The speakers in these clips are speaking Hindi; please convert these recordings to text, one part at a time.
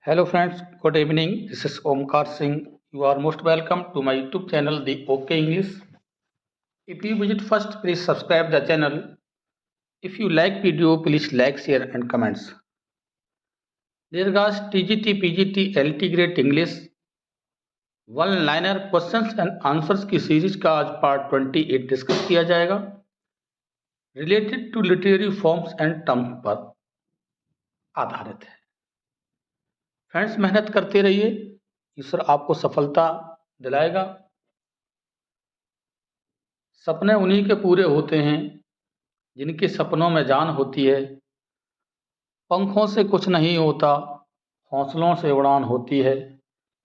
Hello friends, good evening. This is Omkar Singh. You are most welcome to my YouTube channel, The OK English. If you visit first, please subscribe the channel. If you like video, please like, share and comments. Dear guys, TGT, PGT, LT Great English one liner questions and answers की सीरीज का आज पार्ट 28 डिस्कस किया जाएगा related to literary forms and terms पर आधारित है। फ्रेंड्स, मेहनत करते रहिए, ईश्वर आपको सफलता दिलाएगा। सपने उन्हीं के पूरे होते हैं जिनके सपनों में जान होती है। पंखों से कुछ नहीं होता, हौसलों से उड़ान होती है।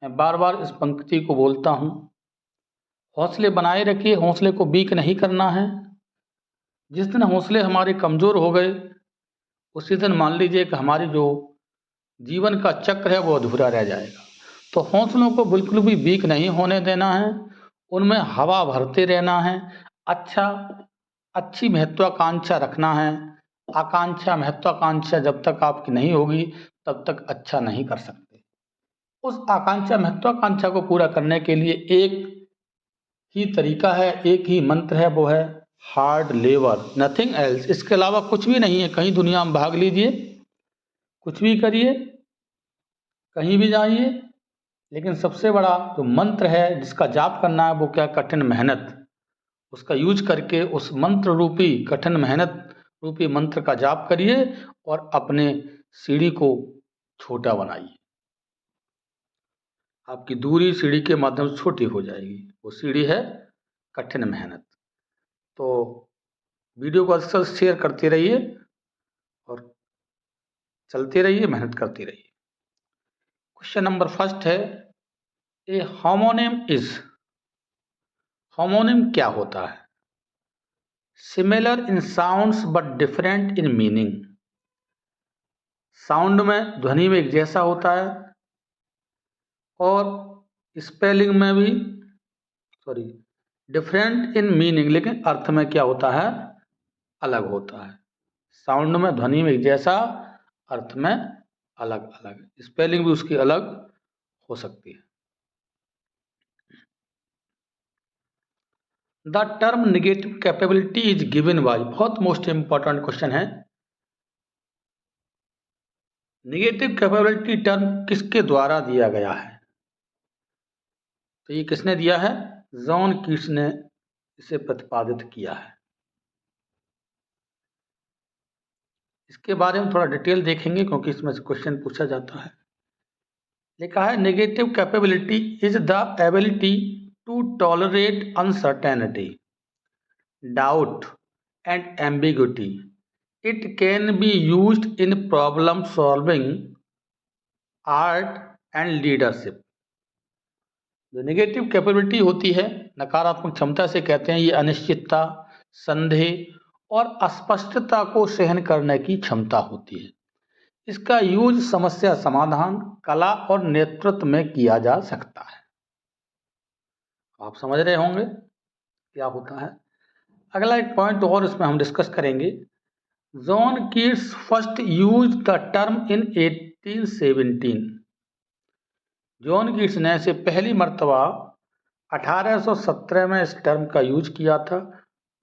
मैं बार बार इस पंक्ति को बोलता हूँ। हौसले बनाए रखिए, हौसले को वीक नहीं करना है। जिस दिन हौसले हमारे कमज़ोर हो गए उसी दिन मान लीजिए कि हमारी जो जीवन का चक्र है वो अधूरा रह जाएगा। तो हौसलों को बिल्कुल भी वीक नहीं होने देना है, उनमें हवा भरते रहना है। अच्छी महत्वाकांक्षा रखना है। आकांक्षा महत्वाकांक्षा जब तक आपकी नहीं होगी तब तक अच्छा नहीं कर सकते। उस आकांक्षा महत्वाकांक्षा को पूरा करने के लिए एक ही तरीका है, एक ही मंत्र है, वो है हार्ड लेबर, नथिंग एल्स। इसके अलावा कुछ भी नहीं है। कहीं दुनिया में भाग लीजिए, कुछ भी करिए, कहीं भी जाइए, लेकिन सबसे बड़ा जो मंत्र है जिसका जाप करना है वो क्या? कठिन मेहनत। उसका यूज करके उस मंत्र रूपी, कठिन मेहनत रूपी मंत्र का जाप करिए और अपने सीढ़ी को छोटा बनाइए। आपकी दूरी सीढ़ी के माध्यम से छोटी हो जाएगी। वो सीढ़ी है कठिन मेहनत। तो वीडियो को अक्सर शेयर करते रहिए और चलते रहिए, मेहनत करते रहिए। क्वेश्चन नंबर फर्स्ट है, ए होमोनिम इज। होमोनिम क्या होता है? Similar in sounds but different in meaning. Sound में, ध्वनि में एक जैसा होता है और स्पेलिंग में भी डिफरेंट इन मीनिंग, लेकिन अर्थ में क्या होता है? अलग होता है। साउंड में, ध्वनि में एक जैसा, अर्थ में अलग अलग। स्पेलिंग भी उसकी अलग हो सकती है। The term negative capability is given by. बहुत मोस्ट इंपॉर्टेंट क्वेश्चन है। निगेटिव कैपेबिलिटी टर्म किसके द्वारा दिया गया है? तो ये किसने दिया है? जॉन कीट्स ने इसे प्रतिपादित किया है। इसके बारे में थोड़ा डिटेल देखेंगे क्योंकि इसमें से क्वेश्चन पूछा जाता है। लिखा है, negative capability is the ability to tolerate uncertainty, doubt and ambiguity. It can be used in problem solving, art and leadership. जो नेगेटिव कैपेबिलिटी होती है, नकारात्मक क्षमता से कहते हैं, ये अनिश्चितता, संदेह और अस्पष्टता को सहन करने की क्षमता होती है। इसका यूज समस्या समाधान, कला और नेतृत्व में किया जा सकता है। आप समझ रहे होंगे क्या होता है। अगला एक पॉइंट और इसमें हम डिस्कस करेंगे। John Keats first use the term in 1817। John Keats ने इसे पहली मर्तबा 1817 में इस टर्म का यूज किया था।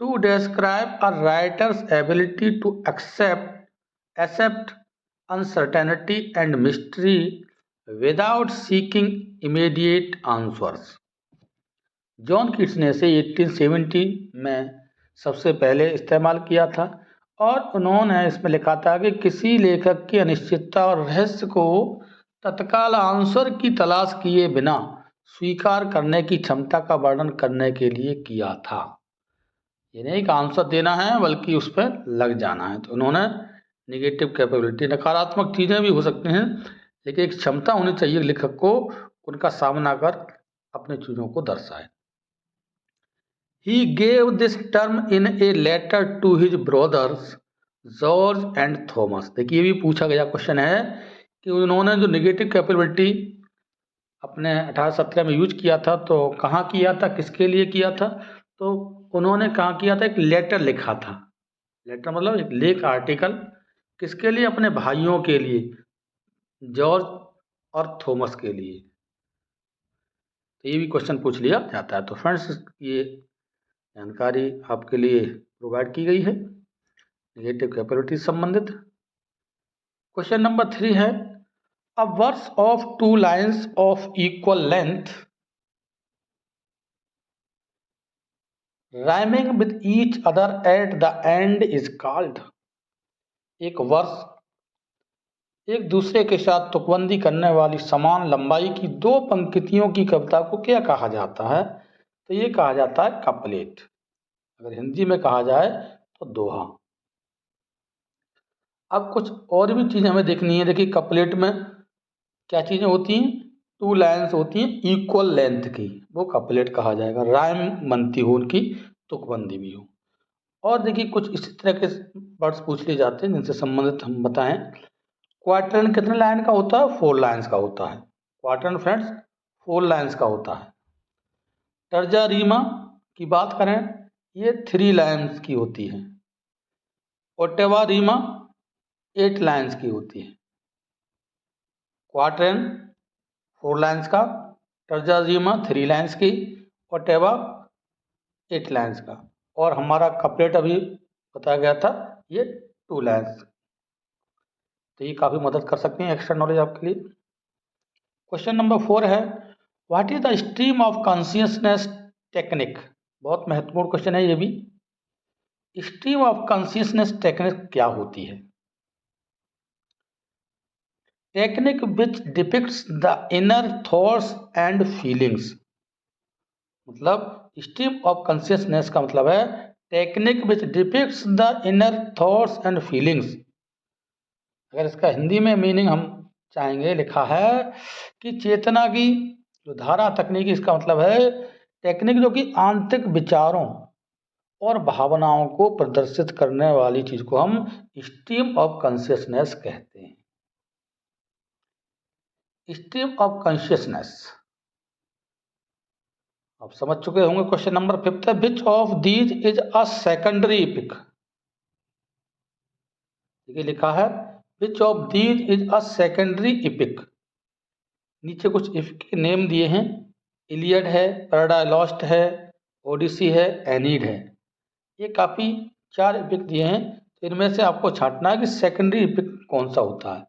To describe a writer's ability to accept uncertainty and mystery without seeking immediate answers। John Keats ने इसे 1870 में सबसे पहले इस्तेमाल किया था और उन्होंने इसमें लिखा था कि किसी लेखक की अनिश्चितता और रहस्य को तत्काल आंसर की तलाश किए बिना स्वीकार करने की क्षमता का वर्णन करने के लिए किया था। ये नहीं कि आंसर देना है बल्कि उस पर लग जाना है। तो उन्होंने निगेटिव कैपेबिलिटी, नकारात्मक चीज़ें भी हो सकती हैं लेकिन एक क्षमता होनी चाहिए लेखक को उनका सामना कर अपने चीज़ों को दर्शाए। He gave this term in a letter to his brothers George and Thomas. देखिए, ये भी पूछा गया क्वेश्चन है कि उन्होंने जो निगेटिव कैपेबिलिटी अपने 1817 में यूज किया था तो कहाँ किया था, किसके लिए किया था? तो उन्होंने कहाँ किया था? एक लेटर लिखा था। लेटर मतलब एक लेख, आर्टिकल। किसके लिए? अपने भाइयों के लिए, जॉर्ज और थॉमस के लिए। तो ये भी क्वेश्चन पूछ लिया जाता है। तो फ्रेंड्स, ये जानकारी आपके लिए प्रोवाइड की गई है नेगेटिव कैपेबिलिटी से संबंधित। क्वेश्चन नंबर 3 है, a verse of two lines of equal length rhyming with each other at the end is called. एक वर्स एक दूसरे के साथ तुकबंदी करने वाली समान लंबाई की दो पंक्तियों की कविता को क्या कहा जाता है? तो ये कहा जाता है कपलेट। अगर हिंदी में कहा जाए तो दोहा। अब कुछ और भी चीज़ें हमें देखनी है। देखिए, कपलेट में क्या चीज़ें होती हैं? टू लाइन्स होती हैं इक्वल लेंथ की, वो कपलेट कहा जाएगा। राइम बनती हो उनकी, तुकबंदी भी हो। और देखिए, कुछ इसी तरह के वर्ड्स पूछ लिए जाते हैं जिनसे संबंधित हम बताएं। क्वार्टरन कितने लाइन का होता है? 4 लाइन्स का होता है। क्वार्टरन फ्रेंड्स 4 लाइन्स का होता है। तर्जा रीमा की बात करें, ये 3 लाइन्स की होती है। ओटेवा रीमा 8 लाइन्स की होती है। क्वार्टरन 4 लाइन्स का, तर्जा रीमा 3 लाइन्स की, ओटेवा 8 लाइन्स का, और हमारा कपलेट अभी बताया गया था ये 2 लाइन्स। तो ये काफ़ी मदद कर सकते हैं एक्स्ट्रा नॉलेज आपके लिए। क्वेश्चन नंबर 4 है, what is the stream of consciousness technique. बहुत महत्वपूर्ण क्वेश्चन है ये भी। स्ट्रीम ऑफ कॉन्शियसनेस टेक्निक क्या होती है? Technique which depicts the inner thoughts and feelings. मतलब स्ट्रीम ऑफ कॉन्शियसनेस का मतलब है technique which depicts the inner thoughts and feelings. अगर इसका हिंदी में मीनिंग हम चाहेंगे, लिखा है कि चेतना की जो धारा तकनीक, इसका मतलब है टेक्निक जो कि आंतरिक विचारों और भावनाओं को प्रदर्शित करने वाली चीज को हम स्ट्रीम ऑफ कॉन्शियसनेस कहते हैं। स्ट्रीम ऑफ कॉन्शियसनेस आप समझ चुके होंगे। क्वेश्चन नंबर 5 है, which of these is a secondary EPIC. देखिए लिखा है which of these is a secondary EPIC. नीचे कुछ इपिक के नेम दिए हैं। इलियड है, पैराडाइस लॉस्ट है, ओडिसी है, एनीड है। ये काफ़ी 4 इपिक दिए हैं। तो इनमें से आपको छांटना है कि सेकेंडरी इपिक कौन सा होता है।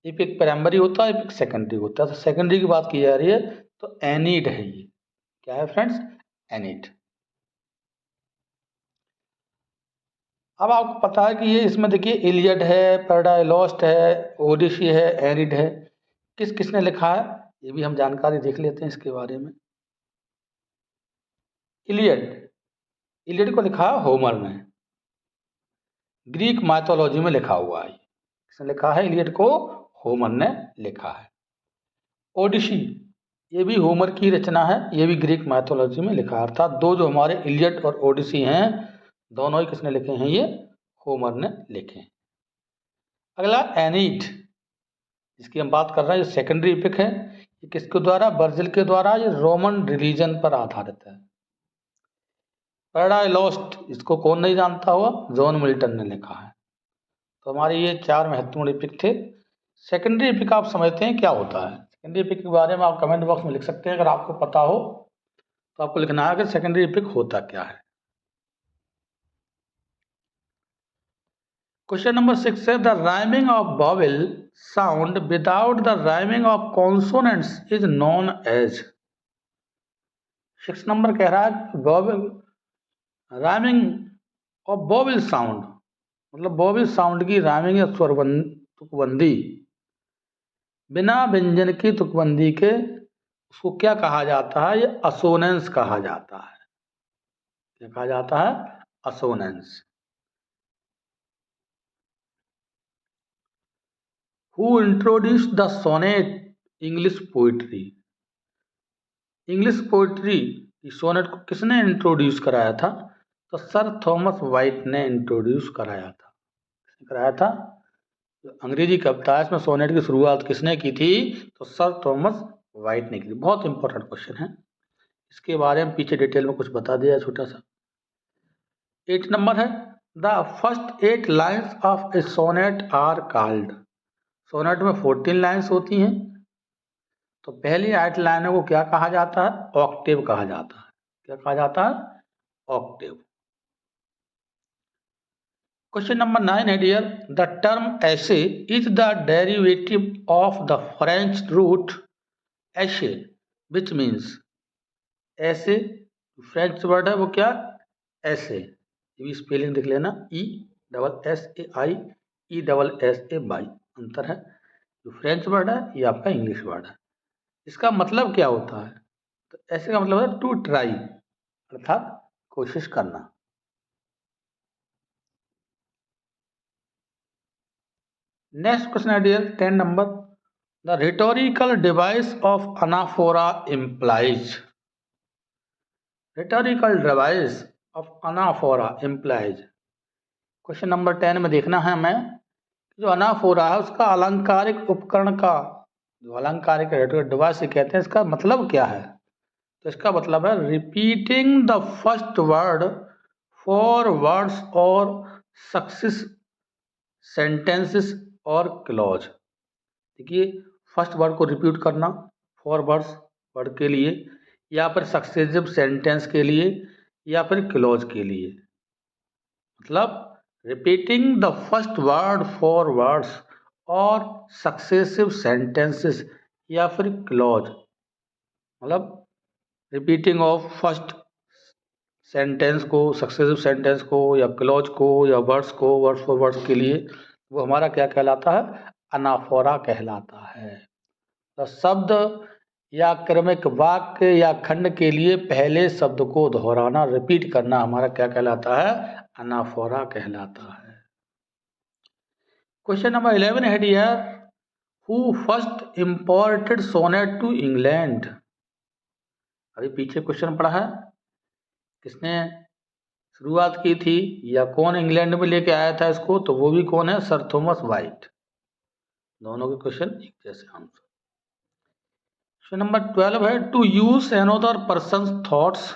इपिक प्राइमरी होता है, इपिक सेकेंडरी होता है। तो सेकेंडरी की बात की जा रही है तो एनीड है। ये क्या है फ्रेंड्स? एनीड। अब आपको पता है कि ये इसमें देखिए इलियड है, पैराडाइस लॉस्ट है, ओडिसी है, एनीड है। किस किसने लिखा है ये भी हम जानकारी देख लेते हैं इसके बारे में। इलियड, इलियड को लिखा है होमर ने, ग्रीक माइथोलॉजी में लिखा हुआ है। किसने लिखा है? इलियड को होमर ने लिखा है। ओडिसी ये भी होमर की रचना है, ये भी ग्रीक माइथोलॉजी में लिखा है। अर्थात दो जो हमारे इलियड और ओडिसी हैं, दोनों ही किसने लिखे हैं? ये होमर ने लिखे हैं। अगला एनीड, जिसकी हम बात कर रहे हैं, ये सेकेंडरी इपिक है। ये किसके द्वारा? वर्जिल के द्वारा। ये रोमन रिलीजन पर आधारित है। पैराडाइस लॉस्ट इसको कौन नहीं जानता हुआ? जॉन मिल्टन ने लिखा है। तो हमारे ये 4 महत्वपूर्ण इपिक थे। सेकेंडरी इपिक आप समझते हैं क्या होता है? सेकेंडरी इपिक के बारे में आप कमेंट बॉक्स में लिख सकते हैं अगर आपको पता हो। तो आपको लिखना है कि सेकेंडरी इपिक होता क्या है। क्वेश्चन नंबर 6 है, the rhyming of vowel sound without the rhyming of consonants is known as. 6 number कह रहा है vowel rhyming of vowel sound, मतलब वॉवेल साउंड की राइमिंग या तुकबंदी बिना व्यंजन की तुकबंदी के, उसको क्या कहा जाता है? ये असोनेंस कहा जाता है। क्या कहा जाता है? Assonance. Who introduced the sonnet English poetry. English poetry की सोनेट को किसने इंट्रोड्यूस कराया था? तो सर थॉमस वाइट ने इंट्रोड्यूस कराया था। किसने कराया था? जो अंग्रेजी कविता है इसमें सोनेट की शुरुआत किसने की थी? तो सर थॉमस वाइट ने की थी। बहुत इंपॉर्टेंट क्वेश्चन है, इसके बारे में पीछे डिटेल में कुछ बता दिया छोटा सा। 8 नंबर है, the first 8 lines of a sonnet are called. Sonnet में 14 लाइन्स होती हैं। तो पहली 8 लाइनों को क्या कहा जाता है? ऑक्टेव कहा जाता है। क्या कहा जाता है? ऑक्टेव। क्वेश्चन नंबर 9 है dear, the term essay is the derivative of the French root essai which means. Essai French word है वो क्या? ऐसे। ये भी स्पेलिंग देख लेना, ESSAI ESSAY अंतर है। जो फ्रेंच वर्ड है ये आपका इंग्लिश वर्ड है। इसका मतलब क्या होता है? तो ऐसे का मतलब है टू ट्राई, अर्थात कोशिश करना। नेक्स्ट क्वेश्चन है dear 10 number, the rhetorical device of anaphora implies। rhetorical device of anaphora implies। Question number 10 में देखना है हमें, जो अनाफोरा है उसका अलंकारिक उपकरण का, जो अलंकारिक rhetorical device कहते हैं, इसका मतलब क्या है? तो इसका मतलब है repeating the first word for words और सक्सेस सेंटेंसेस और क्लॉज। देखिए, फर्स्ट वर्ड को रिपीट करना फॉर वर्ड्स वर्ड के लिए, या फिर सक्सेसिव सेंटेंस के लिए, या फिर क्लॉज के लिए। मतलब repeating the first word for words और सक्सेसिव सेंटेंसेस या फिर क्लॉज। मतलब रिपीटिंग ऑफ फर्स्ट सेंटेंस को, सक्सेसिव सेंटेंस को, या क्लॉज को, या वर्ड्स को, वर्ड्स फॉर वर्ड्स के लिए, वो हमारा क्या कहलाता है? अनाफोरा कहलाता है। तो शब्द या क्रमिक वाक्य या खंड के लिए पहले शब्द को दोहराना, रिपीट करना हमारा क्या कहलाता है? अनाफोरा कहलाता है। क्वेश्चन नंबर 11 है dear, who first imported sonnet to England. अभी पीछे क्वेश्चन पढ़ा है, किसने शुरुआत की थी या कौन इंग्लैंड में लेके आया था इसको? तो वो भी कौन है? Sir Thomas white. दोनों के क्वेश्चन एक जैसे आंसर। क्वेश्चन नंबर 12 है, to use another persons thoughts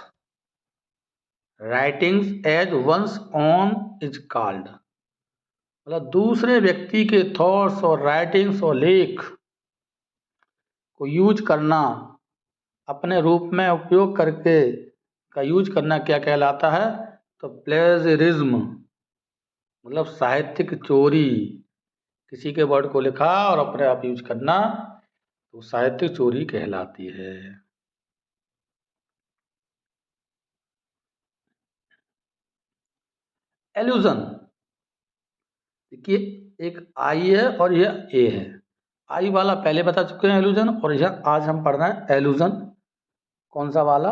writings as one's own is called. मतलब दूसरे व्यक्ति के थॉट्स और राइटिंग्स और लेख को यूज करना, अपने रूप में उपयोग करके का यूज करना क्या कहलाता है? तो प्लेजरिज्म, मतलब साहित्यिक चोरी। किसी के वर्ड को लिखा और अपने आप यूज करना, तो साहित्यिक चोरी कहलाती है। एल्यूजन, देखिए एक आई है और यह ए है। आई वाला पहले बता चुके हैं एल्यूजन, और यह आज हम पढ़ रहे हैं एल्यूजन। कौन सा वाला?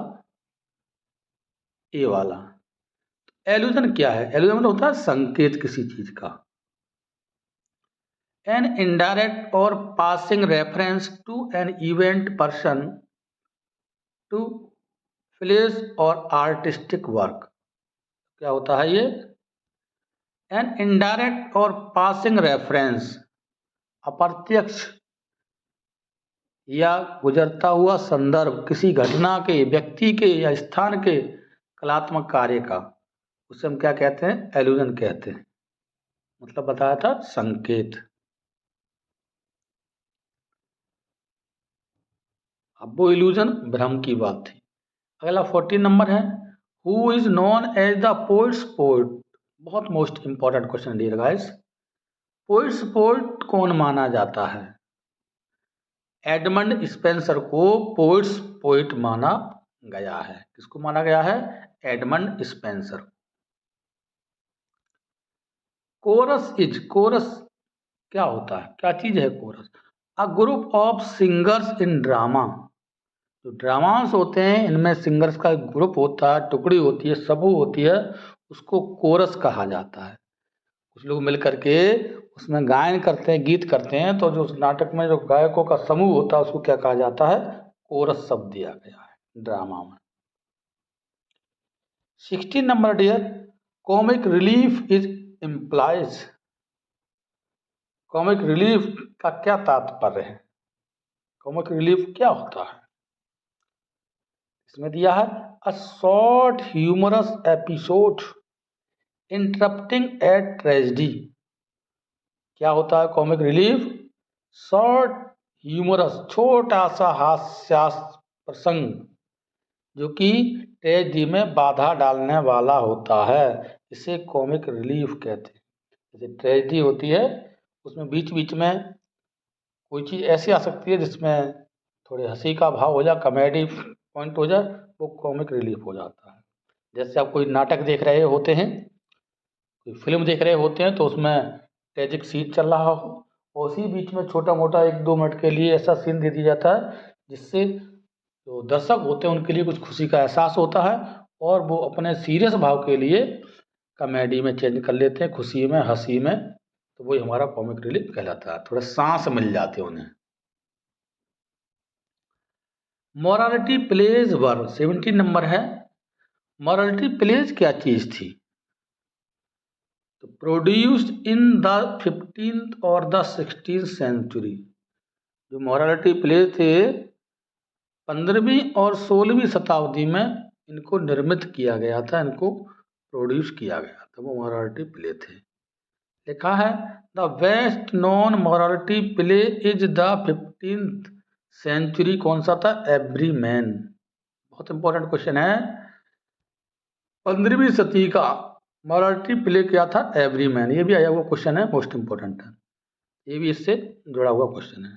ए वाला। एल्यूजन क्या है? एल्यूजन मतलब होता है संकेत किसी चीज का। An indirect or passing reference to an event, person, to place or artistic work. क्या होता है ये? An indirect or passing reference, अप्रत्यक्ष या गुजरता हुआ संदर्भ किसी घटना के, व्यक्ति के या स्थान के कलात्मक कार्य का, उसे हम क्या कहते हैं? एल्यूजन कहते हैं। मतलब बताया था संकेत। अब वो इल्यूजन भ्रम की बात थी। अगला 14 नंबर है, who is known as the poet's poet. बहुत most important question dear guys. Poet's poet कौन माना जाता है? एडमंड स्पेंसर को पोइट्स पोइट माना गया है। किसको माना गया है? Edmund Spenser. Chorus is, chorus क्या होता है? क्या चीज है chorus? A group of singers in drama. जो ड्रामास होते हैं इनमें सिंगर्स का एक ग्रुप होता है, टुकड़ी होती है, समूह होती है, उसको कोरस कहा जाता है। कुछ लोग मिल करके उसमें गायन करते हैं, गीत करते हैं, तो जो उस नाटक में जो गायकों का समूह होता है उसको क्या कहा जाता है? कोरस शब्द दिया गया है ड्रामा में। 16 number dear, comic relief is implies. Comic relief का क्या तात्पर्य है? कॉमिक रिलीफ क्या होता है? इसमें दिया है, a short humorous episode interrupting at tragedy. क्या होता है कॉमिक रिलीफ? शॉर्ट ह्यूमरस, छोटा सा हास्यास्पद प्रसंग जो कि ट्रेजेडी में बाधा डालने वाला होता है, इसे कॉमिक रिलीफ कहते हैं। जैसे ट्रेजेडी होती है उसमें बीच बीच में कोई चीज़ ऐसी आ सकती है जिसमें थोड़े हंसी का भाव हो जाए, कॉमेडी पॉइंट हो जाए, वो कॉमिक रिलीफ हो जाता है। जैसे आप कोई नाटक देख रहे होते हैं, कोई फिल्म देख रहे होते हैं तो उसमें ट्रेजिक सीन चल रहा हो और उसी बीच में छोटा मोटा 1-2 मिनट के लिए ऐसा सीन दे दिया जाता है जिससे जो दर्शक होते हैं उनके लिए कुछ खुशी का एहसास होता है और वो अपने सीरियस भाव के लिए कॉमेडी में चेंज कर लेते हैं, खुशी में, हंसी में। तो वही हमारा कॉमिक रिलीफ कहलाता है, थोड़ा सांस मिल जाते हैं उन्हें। मोरालिटी प्लेज वर 17 नंबर है। मोरालिटी प्लेज क्या चीज़ थी? तो प्रोड्यूस्ड इन द 15th और द 16th सेंचुरी। जो मोरालिटी प्ले थे 15वीं और 16वीं शताब्दी में इनको निर्मित किया गया था, इनको प्रोड्यूस किया गया था, वो मोरालिटी प्ले थे। लिखा है the best non morality play is the 15th century. कौन सा था? एवरीमैन। बहुत इंपॉर्टेंट क्वेश्चन है। 15वीं सदी का मोरालिटी प्ले क्या था? एवरीमैन। ये भी आया हुआ क्वेश्चन है, मोस्ट इंपॉर्टेंट है, ये भी इससे जुड़ा हुआ क्वेश्चन है।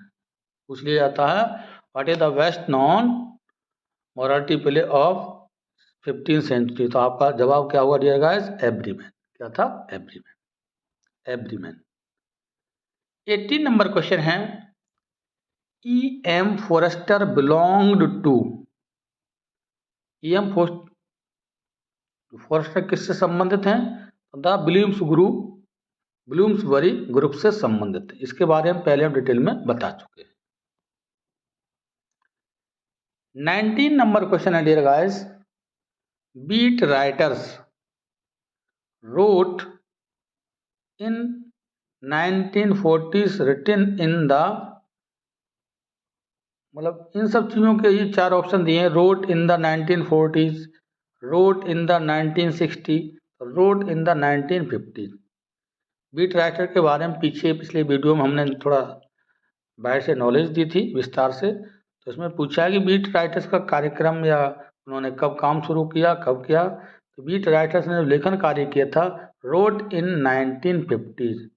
पूछ लिया जाता है what is the best non morality play of 15th century. तो आपका जवाब क्या होगा डियर गाइस? एवरीमैन। क्या था? एवरीमैन। एवरीमैन। 18 नंबर क्वेश्चन है E M Forster belonged to. E M Forster किससे संबंधित हैं? द ब्लूम्सबरी ग्रुप से संबंधित है। इसके बारे में पहले हम डिटेल में बता चुके हैं। 19 नंबर क्वेश्चन है dear guys beat writers wrote in 1940s written in the, मतलब इन सब चीज़ों के ये 4 ऑप्शन दिए हैं। Wrote in the 1940s, wrote in the 1960, wrote in the 1950। Beat writer के बारे में पिछले वीडियो में हमने थोड़ा बाहर से नॉलेज दी थी विस्तार से। तो इसमें पूछा है कि बीट राइटर्स का कार्यक्रम या उन्होंने कब काम शुरू किया, कब किया। तो बीट राइटर्स ने लेखन कार्य किया था रोट इन 1950s,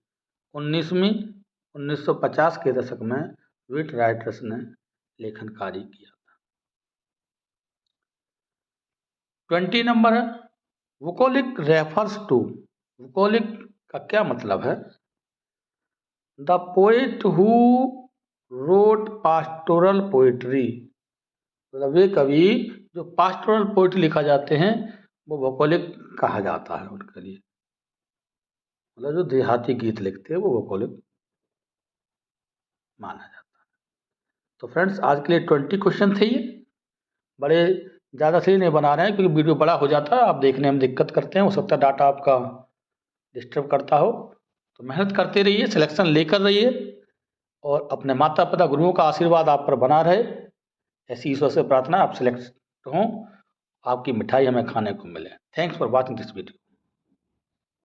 1950 के दशक में बीट राइटर्स ने लेखन कार्य किया था। 20 नंबर है वोकोलिक रेफर्स टू। वोकोलिक का क्या मतलब है? The poet who wrote pastoral poetry. मतलब वे कवि जो पास्टोरल पोइट्री लिखा जाते हैं वो वोकोलिक कहा जाता है उनके लिए। मतलब जो देहाती गीत लिखते हैं वो वोकोलिक माना जाता है। तो फ्रेंड्स आज के लिए 20 क्वेश्चन थे। ये बड़े ज़्यादा सही नहीं बना रहे हैं क्योंकि वीडियो बड़ा हो जाता है, आप देखने में दिक्कत करते हैं, हो सकता है डाटा आपका डिस्टर्ब करता हो। तो मेहनत करते रहिए, सिलेक्शन लेकर रहिए और अपने माता पिता गुरुओं का आशीर्वाद आप पर बना रहे। ऐसी ईश्वर से प्रार्थना आप सिलेक्ट हों, आपकी मिठाई हमें खाने को मिले। Thanks for watching this video.